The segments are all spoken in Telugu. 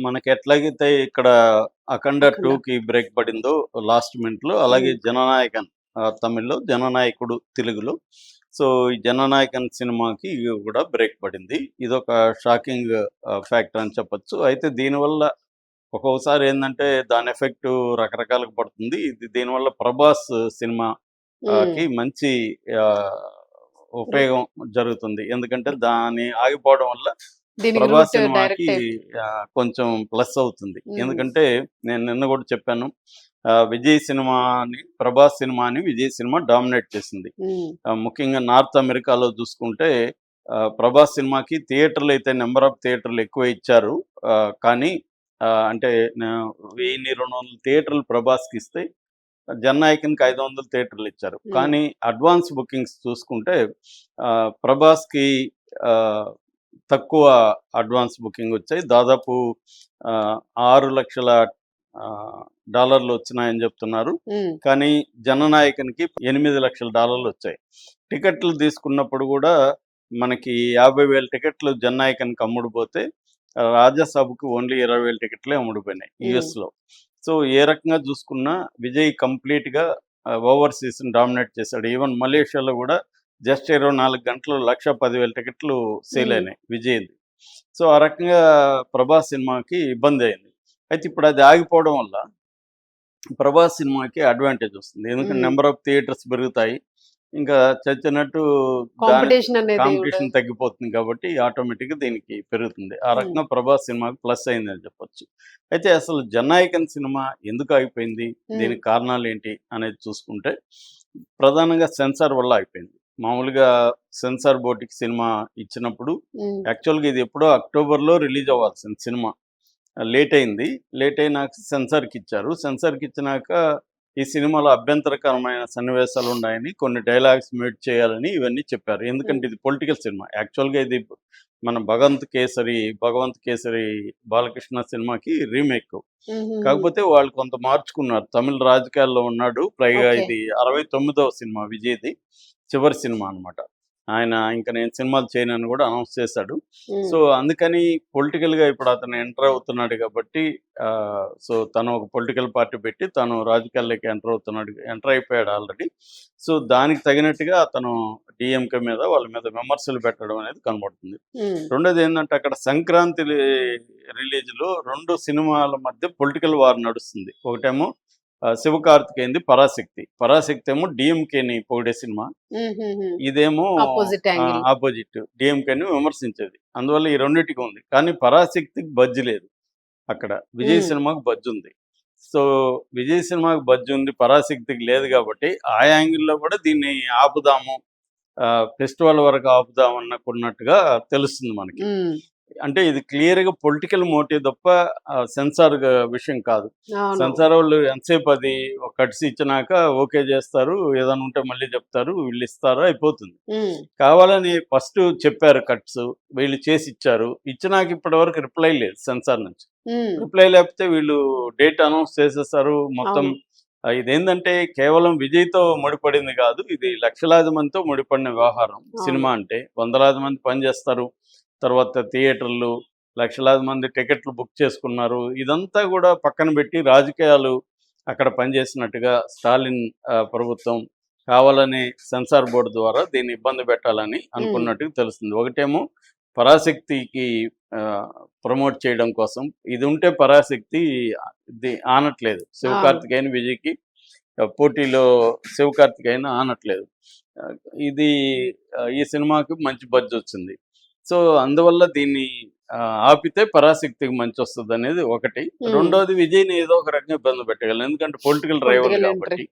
మనకి ఎట్లాగైతే ఇక్కడ 'అఖండ అఖండ. 2కి బ్రేక్ పడిందో లాస్ట్ మినిట్‌లో, అలాగే హ్మ్. 'జననాయకన్' తమిళ్‌లో, 'జననాయకుడు' తెలుగులో. సో, ఈ 'జననాయకన్' సినిమాకి కూడా బ్రేక్ పడింది. ఇదొక షాకింగ్ ఫ్యాక్టర్ అని చెప్పొచ్చు. అయితే దీనివల్ల ఒక్కొక్కసారి ఏందంటే దాని ఎఫెక్టు రకరకాలుగా పడుతుంది. దీనివల్ల 'ప్రభాస్' సినిమా హ్మ్. మంచి ఆహ్, రు ఉపయోగం జరుగుతుంది. ఎందుకంటే దాన్ని ఆగిపోవడం వల్ల దీనికి 'ప్రభాస్' రూట్ సినిమాకి డైరెక్ట్ అయి కొంచెం ప్లస్ అవుతుంది. హ్మ్. ఎందుకంటే నేను నిన్న గూడా చెప్పాను. 'ప్రభాస్' సినిమాని 'విజయ్' సినిమా డామినేట్ చేసింది. హ్మ్. ముఖ్యంగా నార్త్ అమెరికాలో చూసుకుంటే 'ప్రభాస్' సినిమాకి థియేటర్‌లు అయితే నంబర్ ఆఫ్ థియేటర్‌లు ఎక్కువే ఇచ్చారు. కానీ అంటే నా 1000, 200 థియేటర్లు 'ప్రభాస్‌కి' ఇస్తే 'జననాయకన్‌కి' 500 థియేటర్లు ఇచ్చారు. హ్మ్. కానీ అడ్వాన్స్ బుకింగ్స్ చూసుకుంటే 'ప్రభాస్‌కి' ఆహ్, తక్కువ అడ్వాన్స్ బుకింగ్ వచ్చాయి. దాదాపు ఆహ్, 6,00,000 డాలర్లు వచ్చినాయని చెప్తున్నారు. హ్మ్. కానీ 'జననాయకన్‌కి' $8,00,000 వచ్చాయి. టికెట్లు తీసుకున్నప్పుడు గూడా మనకి 50,000 టికెట్లు 'జననాయకన్‌కి' అమ్ముడుపోతే 'రాజాసాబ్‌కి' ఓన్లీ 20,000 టికెట్లే అమ్ముడుపోయినాయి హ్మ్. యూఎస్‌లో. సో, ఏ రకంగా చూసుకున్నా విజయ్ కంప్లీట్‌గా ఓవర్‌సీస్‌ని డామినేట్ చేశాడు. ఈవెన్ మలేషియాలో గూడా జస్ట్ 24 గంటలు 1,10,000 టికెట్లు సేల్ హ్మ్. అయినాయి విజయ్‌ది. సో, ఆ రకంగా 'ప్రభాస్' సినిమాకి ఇబ్బందయింది. అయితే ఇప్పుడు అది ఆగిపోవడం వల్ల 'ప్రభాస్' సినిమాకి అడ్వాంటేజ్ వస్తుంది. ఎందుకంటే హ్మ్. నంబర్ ఆఫ్ థియేటర్స్ పెరుగుతాయి. ఇంకా చచ్చినట్టు దాని కాంపిటీషన్ అనేది ఉండదు. కాంపిటీషన్ తగ్గిపోతుంది కాబట్టి ఆటోమేటిక్‌గా దీనికి పెరుగుతుంది. ఆ హ్మ్. రకంగా 'ప్రభాస్' సినిమాకి ప్లస్ అయిందని చెప్పొచ్చు. అయితే అసలు 'జననాయకన్' సినిమా ఎందుకు ఆగిపోయింది? హ్మ్. దీనికి కారణాలేంటి? అనేది చూసుకుంటే ప్రధానంగా సెన్సార్ వల్ల ఆగిపోయింది. మామూలుగా సెన్సార్ బోర్డ్‌కి సినిమా ఇచ్చినప్పుడు హ్మ్. యాక్చువల్‌గా ఇది ఎప్పుడో అక్టోబర్‌లో రిలీజ్ అవ్వాల్సిన సినిమా. లేట్ అయింది. లేట్ అయినాక సెన్సార్‌కిచ్చారు. సెన్సార్‌కిచ్చినాక ఈ సినిమాలో అభ్యంతరకరమైన సన్నివేశాలున్నాయని, కొన్ని డైలాగ్స్ మ్యూట్ చేయాలని ఇవన్నీ చెప్పారు. హ్మ్. ఎందుకంటే ఇది పొలిటికల్ సినిమా. యాక్చువల్‌గా ఇది మన 'భగవంత్ కేసరి' బాలకృష్ణ సినిమాకి రీమేక్. హుహుహు. కాకపోతే వాళ్ళు కొంత మార్చుకున్నారు. తమిళ్ రాజకీయాల్లో ఉన్నాడు. పైగా ఓకే. ఇది 69వ సినిమా విజయ్‌ది. చివరి సినిమా అనమాట. ఆయన ఇంక నేను సినిమాలు చేయనని గూడా అనౌన్స్ చేశాడు. హ్మ్. సో, అందుకని పొలిటికల్‌గా ఇప్పుడు అతను ఎంటర్ అవుతున్నాడు గాబట్టి సో, తను ఒక పొలిటికల్ పార్టీ పెట్టి తను రాజకీయాల్లోకి ఎంటర్ అయిపోయాడు ఆల్రెడీ. సో, దానికి తగినట్టుగా అతను డీఎంకే మీద వాళ్ళ మీద విమర్శలు పెట్టడం అనేది కనబడుతుంది. హ్మ్. రెండోదేందంటే అక్కడ సంక్రాంతి రిలీజ్‌లో 2 సినిమాల మధ్య పొలిటికల్ వార్ నడుస్తుంది. ఒకటేమో 'శివకార్తికేయన్‌ది' 'పరాశక్తి'. 'పరాశక్తి' ఏమో డీఎంకేని పొగిడే సినిమా. హుహుహు. ఇదేమో అపోజిట్ యాంగిల్. అపోజిట్ డీఎంకేని విమర్శించేది. అందువల్ల ఈ రెండిటికి ఉంది. కానీ 'పరాశక్తికి' బడ్జ్ లేదు అక్కడ. 'విజయ్' హ్మ్. సినిమాకి బడ్జ్ ఉంది. సో, 'విజయ్' సినిమాకి బడ్జ్ ఉంది. 'పరాశక్తికి' లేదు గాబట్టి ఆ యాంగిల్‌లో కూడా దీన్ని ఆపుదాము. ఫెస్టివల్ వరకు ఆపుదాం అన్నట్టుగా తెలుస్తుంది మనకి. హ్మ్. అంటే ఇది క్లియర్‌గా పొలిటికల్ మోటివ్ తప్ప సెన్సార్ విషయం కాదు. అవును. సెన్సారోళ్ళు ఎంతసేపు అది ఒక కట్స్ ఇచ్చినాక ఓకే జేస్తారు. ఏదైనా ఉంటే మళ్ళీ జెప్తారు. వీళ్ళిస్తారు అయిపోతుంది. హ్మ్. కావాలని ఫస్టు చెప్పారు కట్స్. వీళ్ళు చేసిచ్చారు. ఇచ్చినాక ఇప్పటి వరకు రిప్లై లేదు సెన్సార్ నుంచి. హ్మ్. రిప్లై లేకపోతే వీళ్ళు డేట్ అనౌన్స్ చేసేసారు. మొత్తం అవును. ఇదేందంటే కేవలం విజయ్‌తో ముడిపడింది గాదు. ఇది లక్షలాది మందితో ముడిపడిన వ్యవహారం. అవును. సినిమా అంటే. వందలాది మంది పనిజేస్తారు. తర్వాత థియేటర్లు, లక్షలాది మంది టికెట్లు బుక్ చేసుకున్నారు. ఇదంతా గూడా పక్కన బెట్టి రాజకీయాలు అక్కడ పనిచేసినట్టుగా స్టాలిన్ ప్రభుత్వం కావాలని సెన్సార్ బోర్డ్ ద్వారా దీన్ని ఇబ్బంది పెట్టాలని హ్మ్. అనుకున్నట్టుగా తెలుస్తుంది. ఒకటేమో పరాశక్తికి ఆహ్, ప్రమోట్ చేయడం కోసం. ఇది ఉంటే పరాశక్తి ఇది ఆనట్లేదు. అవును. 'శివకార్తికేయన్', 'విజయ్‌కి' పోటీలో 'శివకార్తికేయన్' ఆనట్లేదు. ఆహ్, ఇది ఈ సినిమాకి మంచి బడ్జొచ్చింది. సో, అందువల్ల దీన్ని ఆపితే 'పరాశక్తికి' మంచొస్తదనేది ఒకటి. హ్మ్. రెండోది విజయ్‌ని ఏదో ఒక రకంగా ఇబ్బంది పెట్టగలను. ఎందుకంటే పొలిటికల్ రైవల్ పొలిటికల్ ఎంట్రీ. గాబట్టి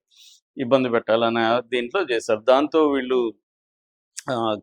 ఇబ్బంది పెట్టాలనే దీంట్లో చేశారు. దాంతో వీళ్ళు